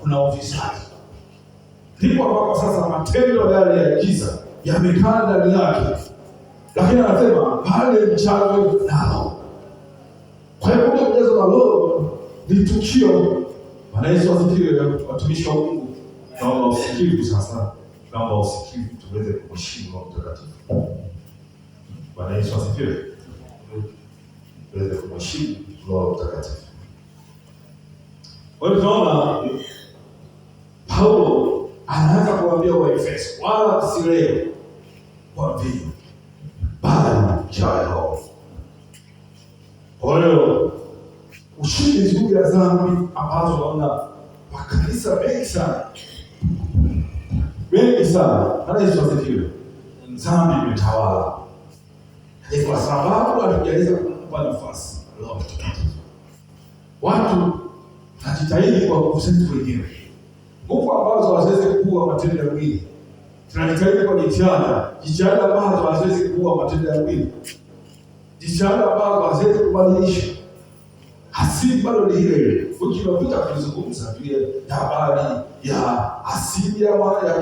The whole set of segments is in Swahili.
kuna ufisadi. Ndipo ambapo sasa matendo yale ya giza yamekaa ndani yake, lakini anasema pale mchawi nao. Kwa hiyo kule kujaza na Roho ni tukio. Bwana Yesu asifiwe. Watumishi wa Mungu, naomba usikivu sasa, naomba usikivu tuweze kumheshimu Roho Mtakatifu. Bwana Yesu asifiwe. Tuweze kumheshimu Roho Mtakatifu. Kwa hiyo tunaona Paulo anaanza kuambia Waefeso, wala msilewe kwa mvinyo, bali mjae Roho. Kwa hiyo ushindi juu ya dhambi ambazo naona makanisa mengi sana, Bwana Yesu asifiwe, dhambi imetawala. Ni kwa sababu hatujaweza kumpa nafasi Roho Mtakatifu. Watu tunajitahidi kwa nguvu zetu wenyewe, nguvu ambazo haziwezi kuua matendo ya mwili. Tunajitahidi kwa jitihada ambazo haziwezi kuua matendo ya mwili, jitihada ambazo haziwezi kubadilisha. Asili bado ni ile ile. Wiki iliyopita tulizungumza juu ya habari ya asili ya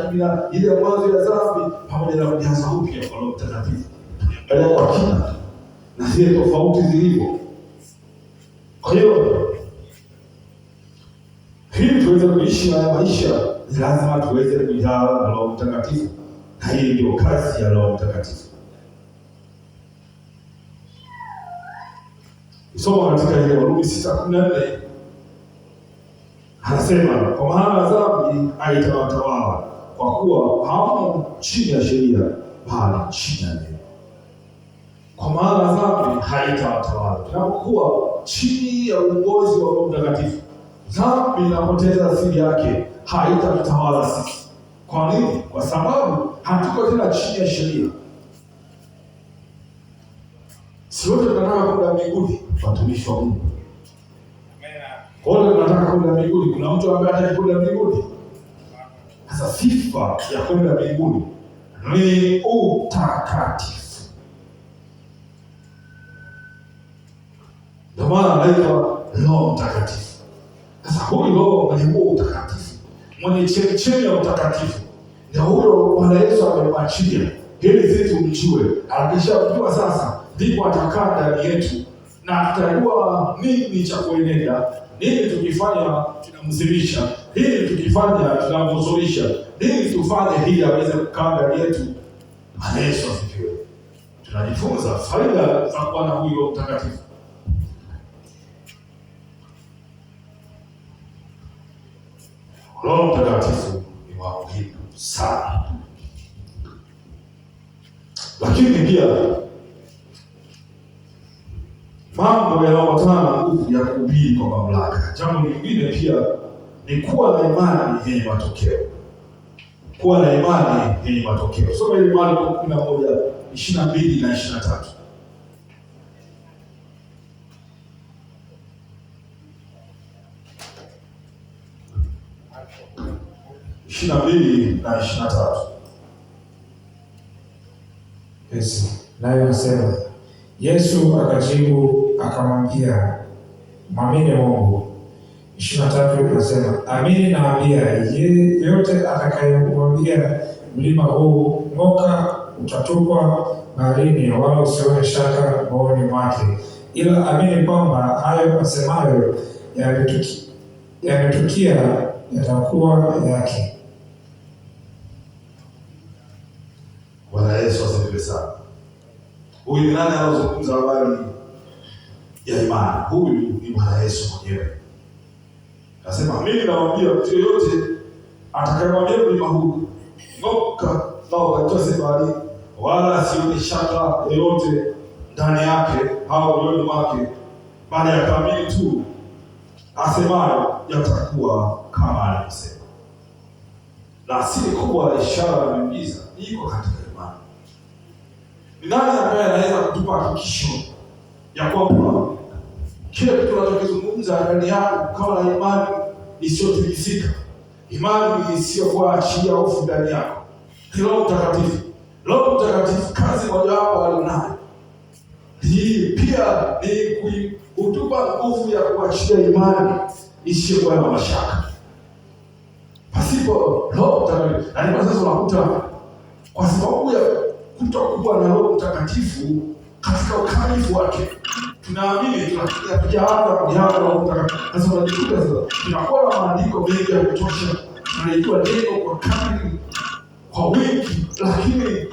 kibinadamu, ile ya mwanzo ya dhambi pamoja na kujaza upya kwa Roho Mtakatifu. Tunaangalia kwa kina na zile tofauti zilivyo. Kwa hiyo ili tuweze kuishi haya maisha, ni lazima tuweze kujaa na Roho Mtakatifu, na hii ndio kazi ya Roho Mtakatifu. Soma katika ile Warumi 6:14, anasema kwa maana dhambi haitawatawala, kwa kuwa hawamo chini ya sheria, bali chini ya neno. Kwa maana dhambi haitawatawala. Tunapokuwa chini ya uongozi wa Roho Mtakatifu, dhambi inapoteza asili yake, haitatawala sisi. Kwa nini? Kwa sababu hatuko tena chini ya sheria. Si wote tunataka kwenda mbinguni, watumishi wa Mungu. Wote tunataka kwenda mbinguni. Kuna mtu ambaye hataki kwenda mbinguni? Sasa sifa ya kwenda mbinguni ni utakatifu. Ndio maana anaitwa Roho Mtakatifu. Sasa huyu Roho mwenye utakatifu, mwenye chemchemi ya utakatifu, ndio huyo Bwana Yesu amemwachilia ili sisi tumjue. Akishamjua sasa, ndipo atakaa ndani yetu na tutajua nini cha kuenenda, nini tukifanya tunamzilisha, nini tukifanya tunamhuzunisha, nini tufanye ili aweze kukaa ndani yetu. Bwana Yesu asifiwe. Tunajifunza faida za kuwa na huyo mtakatifu. Roho Mtakatifu ni wa muhimu sana, lakini pia mambo yanayoambatana na nguvu ya kuhubiri kwa mamlaka. Jambo lingine pia ni kuwa na imani yenye matokeo. Kuwa na imani yenye matokeo. Soma ile Marko 11:22 na 23. 22 na 23. Yes. Nayo nasema, Yesu akajibu akamwambia, mwamini Mungu. 23 nasema, amini nawaambia, yeyote atakayemwambia mlima huu ng'oka, utatupwa baharini, wala usione shaka moyoni mwake, ila amini kwamba hayo asemayo yametukia yatakuwa yake. Bwana Yesu asifiwe sana. Huyu ni nani anazungumza habari ya imani? Huyu ni Bwana Yesu mwenyewe. Anasema, mimi nawaambia mtu yeyote atakayemwambia mlima huu ng'oka, na ukatose baharini, wala asione shaka yoyote ndani yake au moyoni mwake, bali akaamini tu asemayo, yatakuwa kama alivyosema. Na asili kubwa ya ishara na miujiza iko katika imani. Ni nani ambaye anaweza kutupa hakikisho ya kwamba kile kitu tunachokizungumza ndani yako kama na imani isiyotikisika, imani isiyokuachia hofu ndani yako? Ni Roho Mtakatifu. Roho Mtakatifu kazi mojawapo alionayo hii pia ni kutupa nguvu ya kuachia imani isiyokuwa na mashaka. pasipo Roho Mtakatifu. Na ndipo sasa unakuta kwa sababu ya kutokuwa na Roho Mtakatifu katika ukamilifu wake, tunaamini tunakujaanza kujaza Roho Mtakatifu. Sasa unajikuta sasa tunakuwa na maandiko mengi ya kutosha, tunajua neno kwa kamili kwa wingi, lakini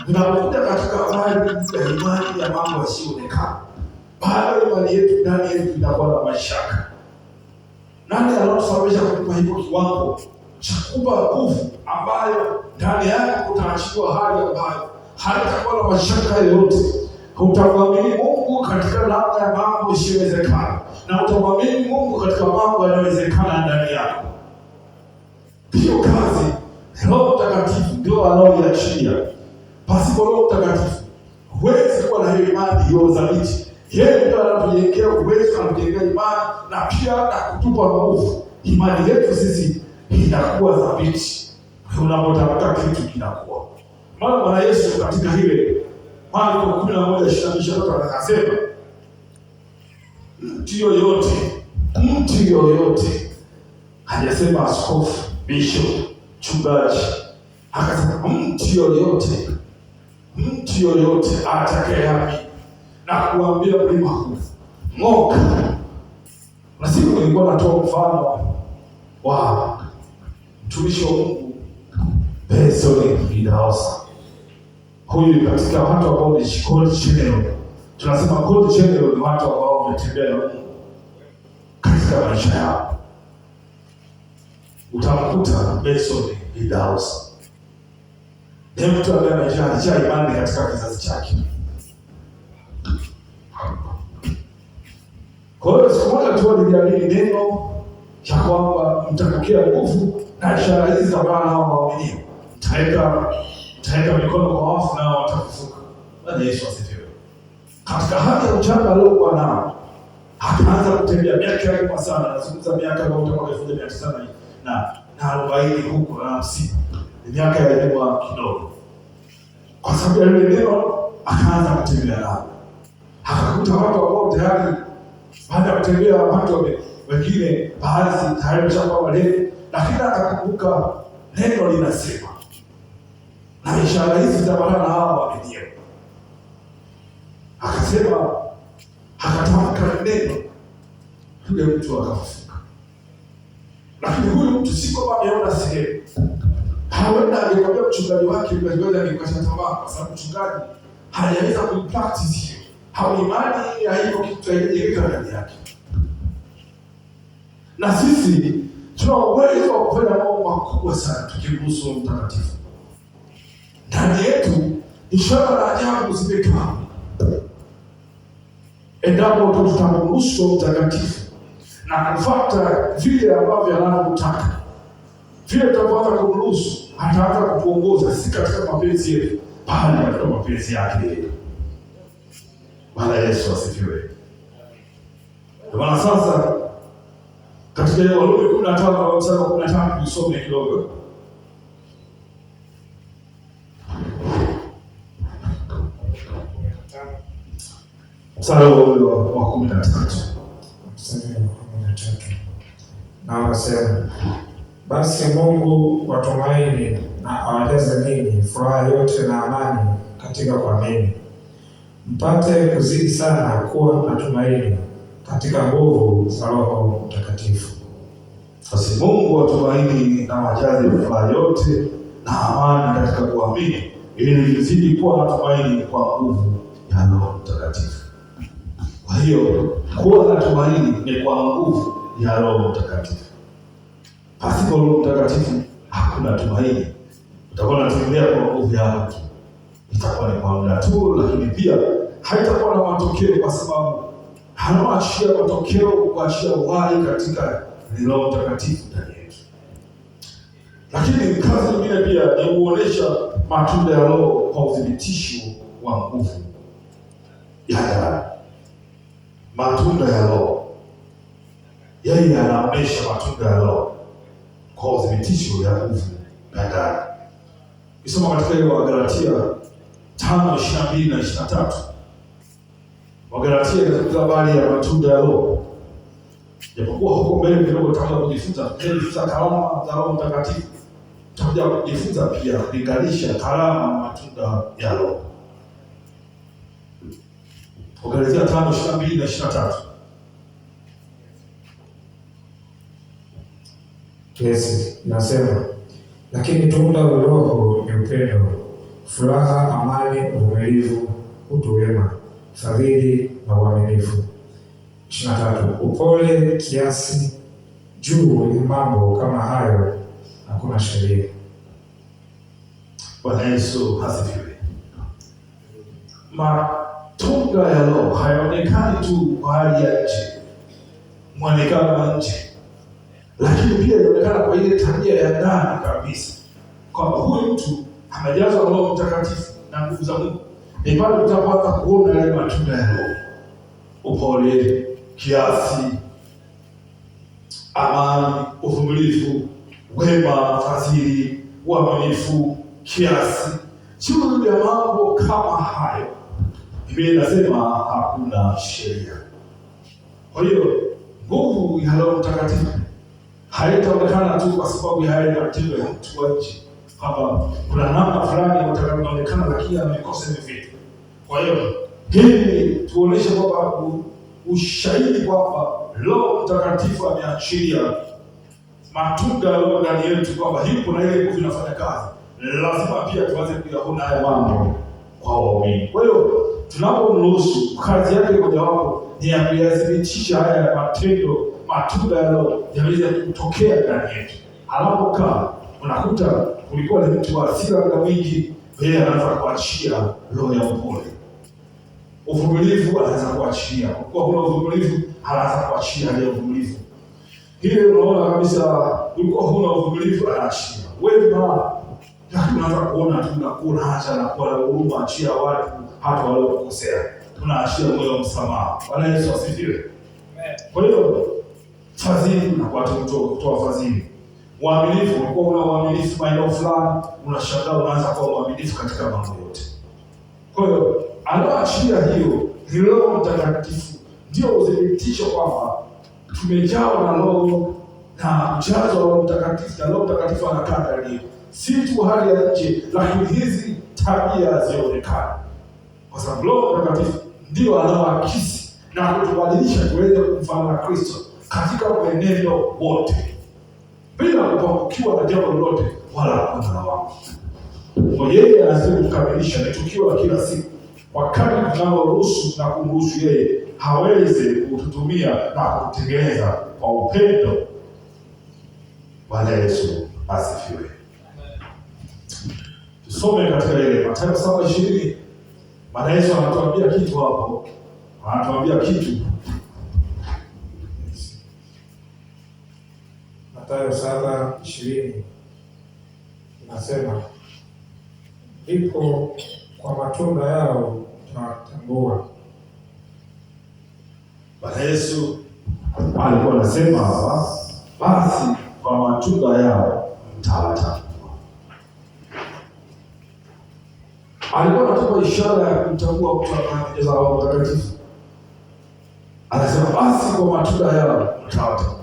tunapokuja katika habari ya imani ya mambo yasiyoonekana, bado imani yetu ndani yetu inakuwa na mashaka. Nani anatusababisha kutupa hivyo kiwango cha kupa nguvu ambayo ndani yake kutaachiliwa hali ambayo haitakuwa na mashaka yoyote? Utamwamini Mungu katika namna ya mambo isiyowezekana, na utamwamini Mungu katika mambo yanayowezekana ndani yako. Hiyo kazi Roho Mtakatifu ndio anaoiachilia. Pasipo Roho Mtakatifu huwezi kuwa na hiyo imani hiyo thabiti. Yeye ndio anatujengea uwezo, anatujengea imani na pia na kutupa nguvu. Imani yetu sisi inakuwa thabiti. Unapotamka kitu kinakuwa. Maana Bwana Yesu katika ile Marko 11:23 anasema, mtu yoyote, hajasema askofu, bishop, mchungaji, akasema mtu yoyote atakayeamini na kuambia mlima huu ng'oka. Na siku nilikuwa natoa mfano wa mtumishi wa Mungu Benson Idahosa. Huyu katika watu ambao ni Cold General. Tunasema Cold General ni watu ambao wametembea na Mungu katika maisha yao. Utamkuta Benson Idahosa ni mtu ambaye amejaa imani katika kizazi chake. Kwa hiyo siku moja tu niliamini neno cha kwamba mtapokea nguvu na ishara hizi za Bwana hao waaminio. Mtaweka mikono kwa wafu nao watafufuka. Bwana Yesu asifiwe. Katika hali ya ujanga aliokuwa nao, akaanza kutembea miaka yake kwa sana. Nazungumza miaka ya mwaka 1940 huko na 50. Ni miaka ya nyuma kidogo. Kwa sababu ya ile neno akaanza kutembea nao. Akakuta watu ambao tayari baada ya kutembea watu wengine baadhi tayari chapa wale, lakini akakumbuka neno linasema na ishara hizi za Bwana hao waaminio. Akasema, akatamka neno, yule mtu akafufuka. Lakini huyu mtu si kwamba ameona sehemu. Hawenda alikwambia mchungaji wake ngoja nikukata tamaa, kwa sababu mchungaji hajaweza kuipractice hiyo. Hauimani ya hivyo kitu haijengeka ndani yake. Na sisi tuna uwezo wa kufanya mambo makubwa sana tukimruhusu Roho Mtakatifu. Ndani yetu ishara na ajabu zimekaa. Endapo tutamruhusu Roho Mtakatifu na kufuata vile ambavyo anavyotaka, vile tutapata kumruhusu, ataanza kutuongoza si katika mapenzi yetu, bali katika mapenzi yake. Bwana Yesu asifiwe. Kwa sasa katika Warumi 15:15 tusome kidogo. Mstari wa 13. Na anasema, basi Mungu watumaini na awajaze ninyi furaha yote na amani katika kuamini, mpate kuzidi sana kuwa na tumaini katika nguvu za Roho Mtakatifu. Basi Mungu watumaini na wajaze furaha yote na amani katika kuamini, ili mzidi kuwa na tumaini kwa nguvu ya Roho Mtakatifu. Kwa hiyo kuwa na tumaini ni kwa nguvu ya Roho Mtakatifu. Pasipo Roho Mtakatifu hakuna tumaini. Utakuwa unatembea kwa nguvu yako tu. Itakuwa ni kwa muda tu, lakini pia haitakuwa na matokeo, kwa sababu hanaachia matokeo kuachia uhai katika Roho Mtakatifu ndani yetu. Lakini kazi nyingine pia ni kuonesha matunda ya Roho kwa uthibitisho wa nguvu ya ndani. Matunda ya Roho, yeye anaonesha matunda ya Roho kwa uthibitisho ya nguvu ya ndani. Kisoma katika ile Wagalatia 5:22 na 23. Wagalatia inazungumza habari ya matunda ya Roho. Japokuwa huko mbele kidogo tutakuja kujifunza karama za Roho Mtakatifu. Tutakuja kujifunza pia kulinganisha karama na matunda ya Roho. Galatia 5:22 na 23. Yes, nasema lakini tunda la Roho ni upendo, furaha, amani, uvumilivu, utu wema, fadhili na uaminifu. 23. Upole, kiasi. Juu ya mambo kama hayo hakuna sheria. Bwana Yesu asifiwe. Matunda ya Roho hayaonekani tu kwa hali ya nje, mwonekano wa nje, lakini pia inaonekana kwa ile tabia ya ndani kabisa, kwamba huyu mtu amejazwa na Roho Mtakatifu na nguvu za Mungu. Ni pale tutaanza kuona yale matunda ya Roho: upole, kiasi, amani, uvumilivu, wema, fadhili, uaminifu, kiasi. Juu ya mambo kama hayo Biblia inasema hakuna sheria. Kwa hiyo nguvu ya Roho Mtakatifu haitaonekana tu kwa sababu ya haya matendo ya mtu wa nje, kwamba kuna namna fulani utakayoonekana lakini amekosa hivi vitu. Kwa hiyo hili tuoneshe kwamba ushahidi kwamba Roho Mtakatifu ameachilia matunda ya Roho ndani yetu, kwamba yupo na ile nguvu inafanya kazi. Lazima pia tuanze kuyaona haya mambo kwa waumini. Kwa hiyo tunapomruhusu, kazi yake mojawapo ni ya kuyathibitisha haya matendo, matunda ya Roho yaweze kutokea ndani yetu. Anapokaa unakuta kulikuwa ni mtu wa hasira muda mwingi, yeye anaanza kuachia roho ya upole. Uvumilivu anaanza kuachia, kwa kuwa huna uvumilivu anaanza kuachia ile uvumilivu. Hile unaona kabisa ulikuwa huna uvumilivu, anaachia. Wema, lakini unaanza kuona tunakuwa acha na kuwa na huruma, achia watu hata waliokukosea. Tunaachia moyo wa msamaha. Bwana Yesu asifiwe. Kwa hiyo fadhili na watu kutoa fadhili. Uaminifu, ulikuwa una uaminifu maeneo fulani, unashangaa unaanza kuwa uaminifu katika mambo yote. Kwa hiyo anaoachia hiyo ni Roho Mtakatifu, ndio udhibitisho kwamba tumejawa na Roho na ujazo wa Roho Mtakatifu, na Roho Mtakatifu anakaa ndani yetu. Si tu hali ya nje, lakini hizi tabia zionekane, kwa sababu Roho Mtakatifu ndio anaoakisi na kutubadilisha tuweze kumfanana Kristo katika mwenendo wote, bila kupungukiwa na jambo lolote wala kuwa na lawama. Yeye anasema kukamilisha ni tukio la kila siku, wakati tunamruhusu na kumruhusu yeye hawezi kututumia na kutengeneza kwa upendo. Bwana Yesu asifiwe. Tusome katika ile Mathayo 7:20. Bwana Yesu anatuambia kitu hapo. Anatuambia kitu. Mathayo 7:20 inasema, ndipo kwa matunda yao tutawatambua. Bwana Yesu alikuwa anasema hapa, basi kwa matunda yao mtawatambua. Alikuwa anatoa ishara ya kumtambua mtu anayejazwa na Roho Mtakatifu. Anasema basi kwa matunda yao mtawatambua.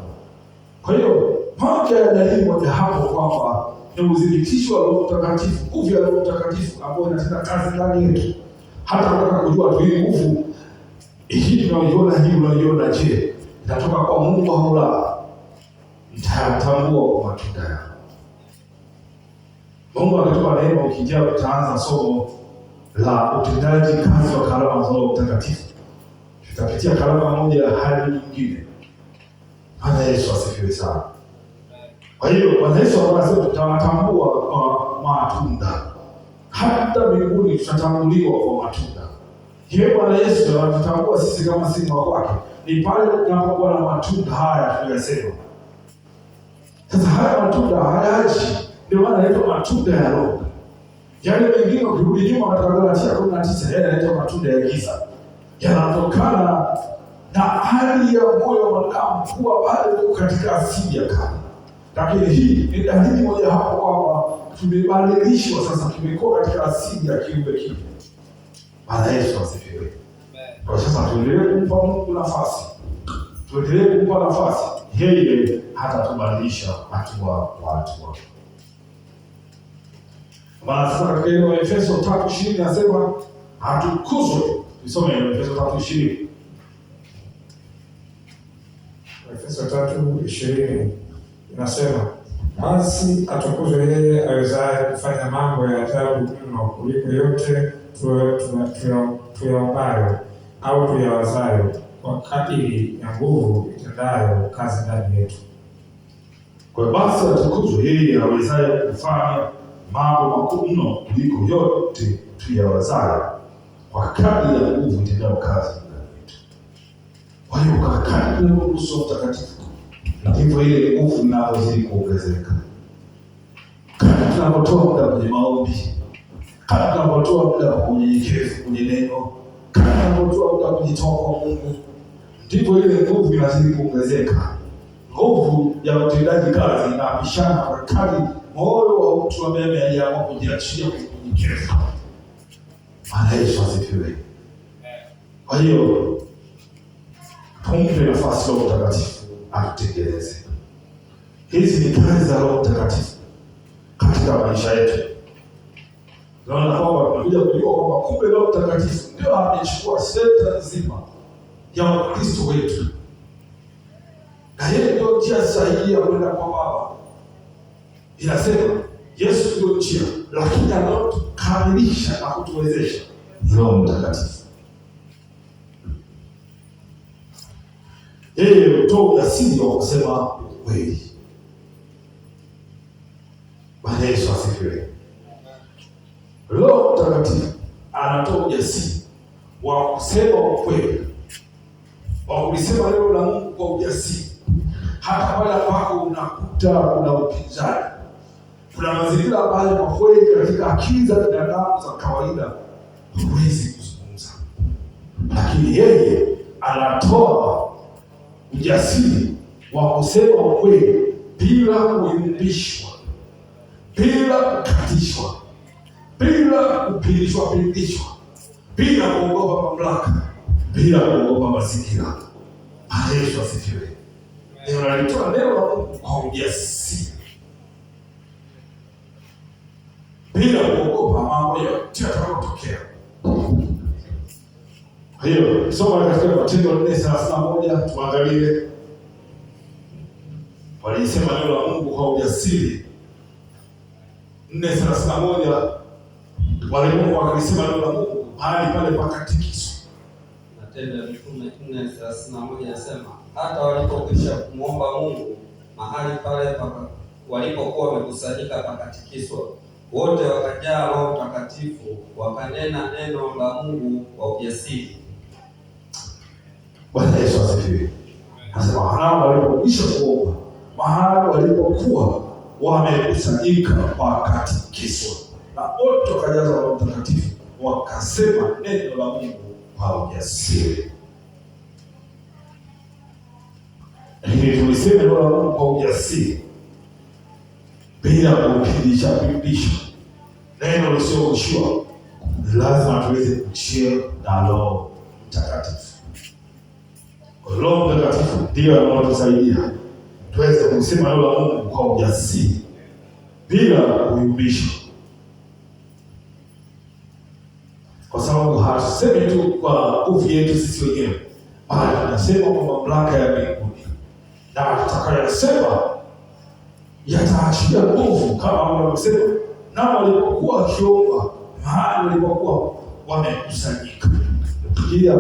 Kwa hiyo moja ya dalili moja hapo kwamba ni udhibitisho wa Roho Mtakatifu, nguvu ya Roho Mtakatifu ambayo inatenda kazi ndani yetu. Hata kutaka kujua tu hii nguvu hii tunaiona, hii unaiona, je, inatoka kwa Mungu au la? Mtatambua kwa matunda yao. Mungu akatupa neema, ukijaa tutaanza somo la utendaji kazi wa karama za Roho Mtakatifu. Tutapitia karama moja hadi nyingine. Bwana Yesu asifiwe sana. Kwa hiyo Bwana Yesu anasema tutawatambua kwa matunda. Hata mbinguni tutatambuliwa kwa matunda. Hiyo Bwana Yesu anatutambua sisi kama si wa kwake ni pale tunapokuwa na matunda haya tunayosema. Sasa haya matunda hayaji, ndio maana yanaitwa matunda ya Roho. Yale mengine ukirudi nyuma katika Galatia 19 yanaitwa matunda ya giza. Yanatokana na hali ya moyo wa mwanadamu kuwa bado katika asili ya kale. Lakini hii ni dalili moja hapo kwamba tumebadilishwa sasa, tumekuwa katika asili ya kiumbe kipya. Bwana Yesu asifiwe. Kwa sasa tuendelee kumpa Mungu nafasi. tuendelee kumpa nafasi, yeye hatatubadilisha hatua kwa hatua. Maana sasa katika ile Efeso 3:20 anasema atukuzwe. Tusome Efeso 3:20. Efeso 3:20 inasema, basi atukuzwe yeye awezaye kufanya mambo ya ajabu mno kuliko yote tuyaombayo au tuyawazayo, kwa kadiri ya nguvu itendayo kazi ndani yetu. Kwa basi atukuzwe yeye awezaye kufanya mambo makuu mno kuliko yote tuyawazayo, kwa kadiri ya nguvu itendayo kazi ndani yetu. Kwa hiyo kwa kadiri ya Roho Mtakatifu ndivyo ile nguvu inazidi kuongezeka. Kadri tunapotoa muda kwenye maombi, kadri tunapotoa muda kwenye unyenyekevu, kwenye neno, kadri tunapotoa muda kujitoa kwa Mungu, ndivyo ile nguvu inazidi kuongezeka. Nguvu ya utendaji kazi inapishana kwa kadri moyo wa mtu ambaye ameamua kujiachia kwenye unyenyekevu. Bwana Yesu asifiwe. Kwa hiyo tumpe nafasi Roho Mtakatifu atutengeneze. Hizi ni kazi za Roho Mtakatifu katika maisha yetu. Naona kwamba tunakuja kujua kwamba kumbe Roho Mtakatifu ndio amechukua senta nzima ya Ukristo wetu, na yeye ndio njia sahihi ya kwenda kwa Baba. Inasema Yesu ndio njia, lakini anatukamilisha na kutuwezesha Roho Mtakatifu. Yeye hutoa ujasiri wa kusema kweli. Bwana Yesu asifiwe. Roho Mtakatifu anatoa ujasiri wa kusema ukweli, wa kulisema neno la Mungu kwa ujasiri, hata pale ambako unakuta kuna upinzani, kuna mazingira ambayo kwa kweli katika akili za binadamu za kawaida huwezi kuzungumza, lakini yeye anatoa ujasiri wa kusema ukweli bila kuyumbishwa, bila kukatishwa, bila kupindishwa, bila kuogopa mamlaka, bila kuogopa mazingira. Yesu asifiwe. Ndio analitoa neno la Mungu kwa ujasiri, bila kuogopa mambo yote yatakayotokea. Kwa hiyo soma katika Matendo 4:31 tuangalie walisema neno la Mungu kwa ujasiri. 4:31 walipokuwa wakisema neno la Mungu hadi pale pakatikiswa. Matendo ya Mitume 4:31 nasema, hata walipokwisha kumwomba Mungu mahali pale walipokuwa wamekusanyika pakatikiswa, wote wakajaa Roho Mtakatifu, wakanena neno la Mungu kwa ujasiri. Bwana Yesu asifiwe. Anasema hao walipokwisha kuomba mahali walipokuwa wamekusanyika pakatikiswa, na wote wakajazwa Roho Mtakatifu, wakasema neno la Mungu kwa ujasiri. Lakini tuliseme neno la Mungu kwa ujasiri bila kupindisha. Neno lisiokushua ni lazima tuweze kuchia na Roho Mtakatifu. Roho Mtakatifu ndiyo anayetusaidia tuweze kusema neno la Mungu kwa ujasiri bila kuyumbisha, kwa sababu hatusemi tu kwa nguvu yetu sisi wenyewe, bali tunasema kwa mamlaka ya mbinguni, na tutakayosema yataachia nguvu, kama wanavyosema na walipokuwa wakiomba mahali walipokuwa wamekusanyika. Tukilia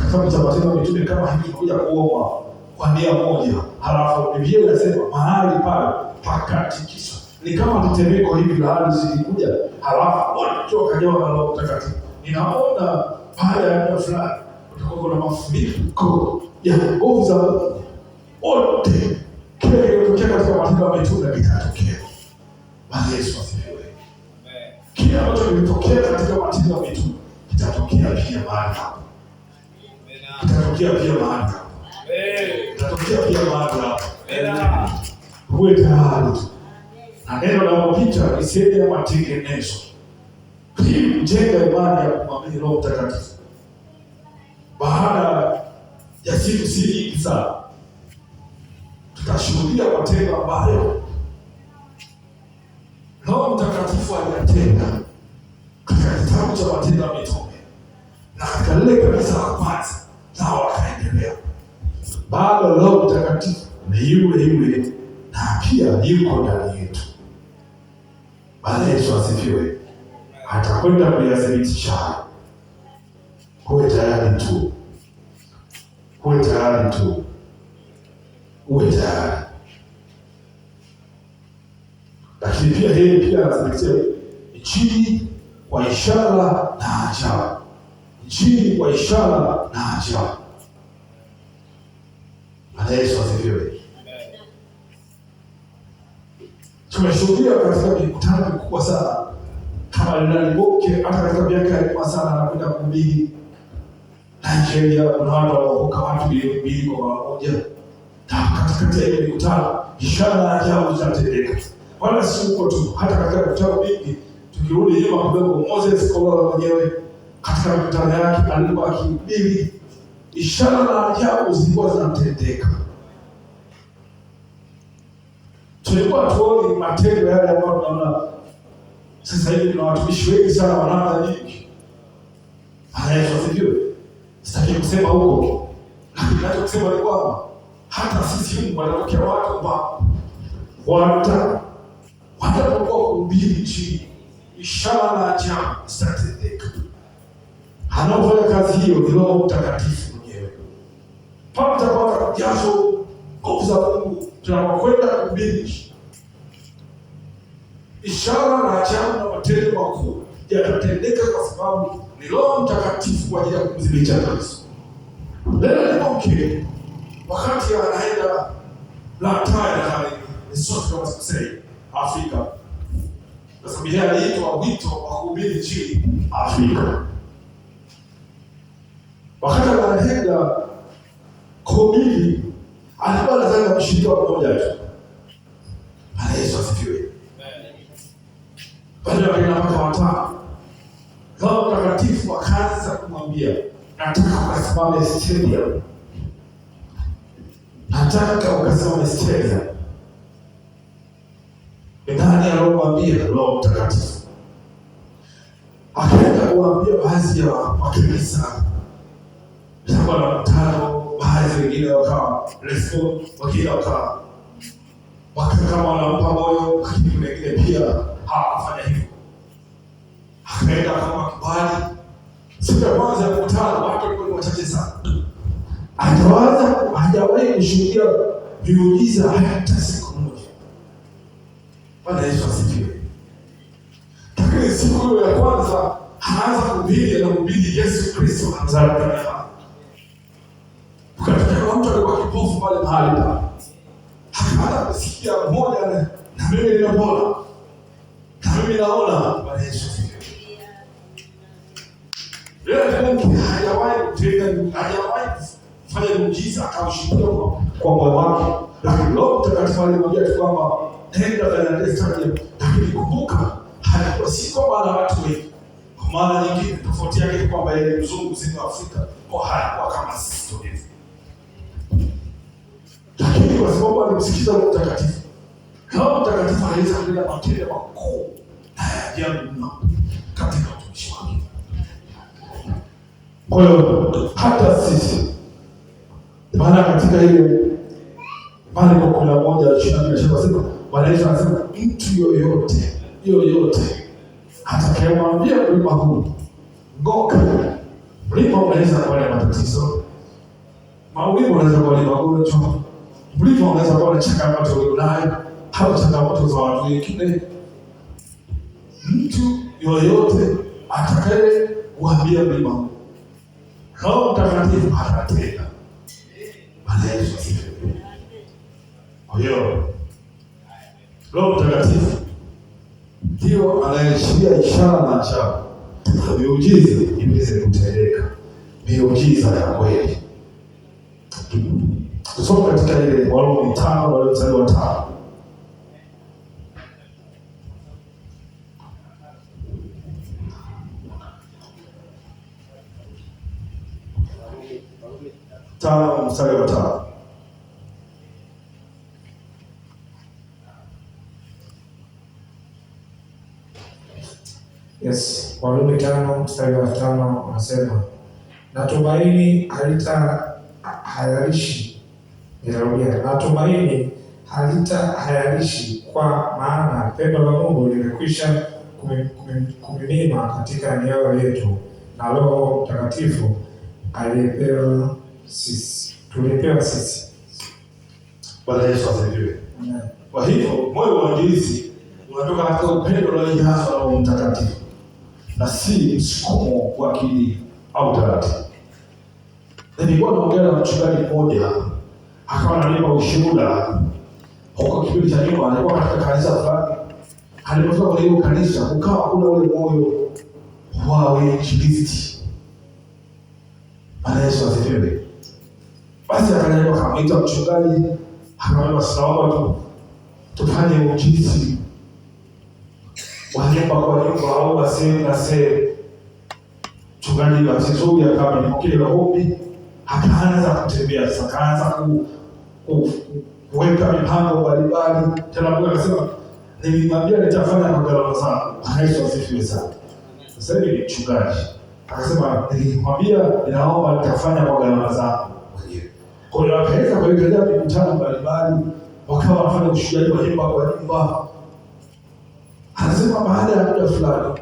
kitabu cha Matendo ya Mitume kama hivi, kuja kuomba kwa nia moja, halafu Biblia inasema mahali pale pakatikiswa. Ni kama tetemeko hivi la ardhi zilikuja, halafu watu wakajawa na Roho Mtakatifu. Ninaona baada ya muda fulani kutakuwa na mafuriko ya nguvu za Mungu. Wote kile kilitokea katika Matendo ya Mitume kitatokea. Bwana Yesu asifiwe. Kile ambacho kilitokea katika Matendo ya Mitume kitatokea pia mahali hapo. Kitatokea pia mahali hapo. Kitatokea pia mahali hapo. Uwe tayari. Na neno la kupita ni sehemu ya matengenezo. Hii kujenga imani ya kumwamini Roho Mtakatifu. Baada ya siku si nyingi sana, tutashuhudia matendo ambayo Roho Mtakatifu aliyatenda katika kitabu cha Matendo ya Mitume na katika lile kanisa la kwanza, nao wakaendelea. Bado Roho Mtakatifu ni yule na pia yuko ndani yetu. Bwana Yesu asifiwe. Atakwenda kuyathibitisha. Uwe tayari tu, uwe tayari tu, uwe tayari. Lakini pia yeye pia anathibitisha Injili kwa ishara na ajabu, Injili kwa ishara na ajabu. Bwana Yesu asifiwe. Tumeshuhudia katika mikutano mikubwa sana kama Linaliboke, hata katika miaka ya nyuma sana, anakwenda kuhubiri Nigeria, kuna watu wanaokoka watu milioni 2 kwa pamoja, na katikati ya ile mikutano ishara na ajabu zinatendeka. Wala si huko tu, hata katika mikutano mingi tukirudi nyuma kidogo, Moses Kola mwenyewe katika mikutano yake alikuwa akihubiri, ishara na ajabu zilikuwa zinatendeka. Tulikuwa tuoni matendo yale ambayo tunaona sasa hivi. Kuna watumishi wengi sana wanaanza nyingi. Yesu asifiwe. Sitaki kusema huko, lakini ninachosema ni kwamba hata sisi Mungu anatokea watu ambao watapokuwa kuhubiri Injili, ishara na ajabu zitatendeka. Anaofanya kazi hiyo ni Roho Mtakatifu mwenyewe. Pata kwa jasho nguvu za Mungu tunapokwenda kuhubiri, ishara na ajabu na matendo makuu yatatendeka kwa sababu ni Roho Mtakatifu kwa ajili ya kumdhibitisha Kristo. Leo Linaliboke wakati anaenda Lataya ni sote kama sikosei Afrika. Kwa sababu yeye aliitwa wito wa kuhubiri Injili Afrika. Wakati anaenda kuhubiri alikuwa anataka mshirika mmoja tu. Bwana Yesu asifiwe. Baada ya mpaka watano, Roho Mtakatifu akaanza kumwambia, nataka ukasimame stadium. Nataka ukasimame stadium. Ndani alomwambia Roho Mtakatifu. Akaenda kuambia baadhi ya wakanisa, itakuwa na mkutano, baadhi wengine wakawa respond, wengine wakawa kama wanampa moyo, lakini wengine pia hawafanya hivyo. Akaenda kama kibali. Siku ya kwanza ya mkutano watu walikuwa wachache sana. Hajawahi kushuhudia miujiza hata siku moja. Bwana Yesu asifiwe. Lakini siku hiyo ya kwanza anaanza kuhubiri, anamhubiri Yesu Kristo anazaliwa. Ukatokea mtu alikuwa kipofu pale mahali pale. Hata kusikia mmoja na mimi ninaona. Na mimi naona. Bwana Yesu asifiwe. Leo hajawahi kufanya muujiza akaushuhudia kwa moyo wake. Lakini Roho Mtakatifu alimwambia tu kwamba nenda katika stadium. Lakini kumbuka halikuwa si kwa maana watu wengi. Kwa maana nyingine tofauti yake kwamba yeye mzungu mzima wa Afrika kwa hakuwa kama sisi tulivyo. Lakini kwa sababu alimsikiza Roho Mtakatifu, Roho Mtakatifu anaweza kuleta matendo makuu na ajabu mno katika utumishi wake. Kwa hiyo hata sisi, maana katika ile Marko 11:22 Bwana Yesu anasema mtu yoyote atakayemwambia mlima huu ng'oka. Mlima unaweza kuwa na matatizo, maumivu unaweza kuwa ni magonjwa, mlima unaweza kuwa na changamoto ulionayo au changamoto za watu wengine. Mtu yoyote atakayemwambia mlima huu, Roho Mtakatifu atatenda. Bwana Yesu asifiwe. Kwa hiyo Roho Mtakatifu ndio anayeashiria ishara na ajabu na miujiza iweze kutendeka, miujiza ya kweli. Tusome katika ile Warumi 5:5. 5 mstari wa 5. Yes, Warumi 5 mstari wa 5 unasema, na tumaini halitahayarishi. Ninarudia, na tumaini halitahayarishi, kwa maana pendo la Mungu limekwisha kumiminwa katika mioyo yetu na Roho Mtakatifu tulipewa sisi. Bwana Yesu asifiwe. Kwa hivyo moyo wa uinjilisti unatoka katika upendo uliojazwa na Roho Mtakatifu na si msukumo wa akili au taratibu. Nilikuwa naongea na mchungaji mmoja, akawa ananipa ushuhuda. Huko kipindi cha nyuma alikuwa katika kanisa fulani. Alipofika kwenye hilo kanisa ukawa kuna ule moyo wa uinjilisti. Bwana Yesu asifiwe. Basi akaja akamwita mchungaji, akamwambia sawa, tufanye uinjilisti wa nyumba kwa nyumba au basi na sehemu. Mchungaji basi akamwambia ombi, akaanza kutembea sasa, akaanza kuweka mipango mbalimbali. Tena Mungu akasema, nilimwambia nitafanya kwa gharama zangu. Bwana Yesu asifiwe sana. Sasa hivi ni mchungaji. Akasema nilimwambia ninaomba nitafanya kwa gharama zangu mwenyewe. Kwa hiyo akaweza kuendelea mikutano mbalimbali, wakawa wanafanya ushuhuda wa nyumba kwa nyumba. Anasema baada ya muda fulani,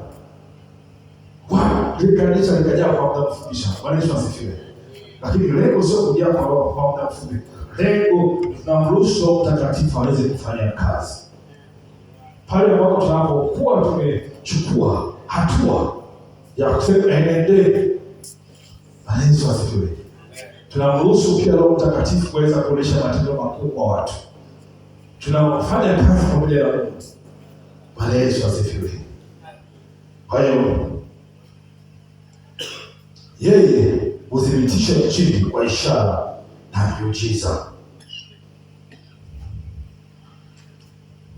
ile kanisa likajaa kwa muda mfupi. Bwana Yesu asifiwe. Lakini lengo sio kujaa kwa muda mfupi. Lengo tunamruhusu Roho Mtakatifu aweze kufanya kazi. Pale ambapo tunapokuwa tumechukua hatua ya kusema enende, Bwana Yesu asifiwe, tunamruhusu pia Roho Mtakatifu kuweza kuonesha matendo makuu kwa watu. Tunafanya kazi pamoja na Mungu. Bwana Yesu asifiwe. Kwa hiyo yeye huthibitisha Injili kwa ishara na miujiza.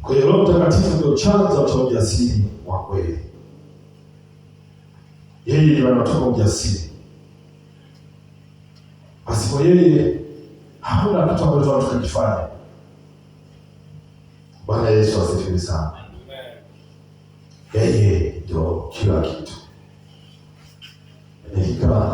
Kwa hiyo Roho Mtakatifu ndio chanzo cha ujasiri wa kweli. Yeye ndiye anatoka ujasiri. Pasipo yeye hakuna kitu ambacho tunaweza tukakifanya. Bwana Yesu asifiwe sana. Yeye ndio kila kitu.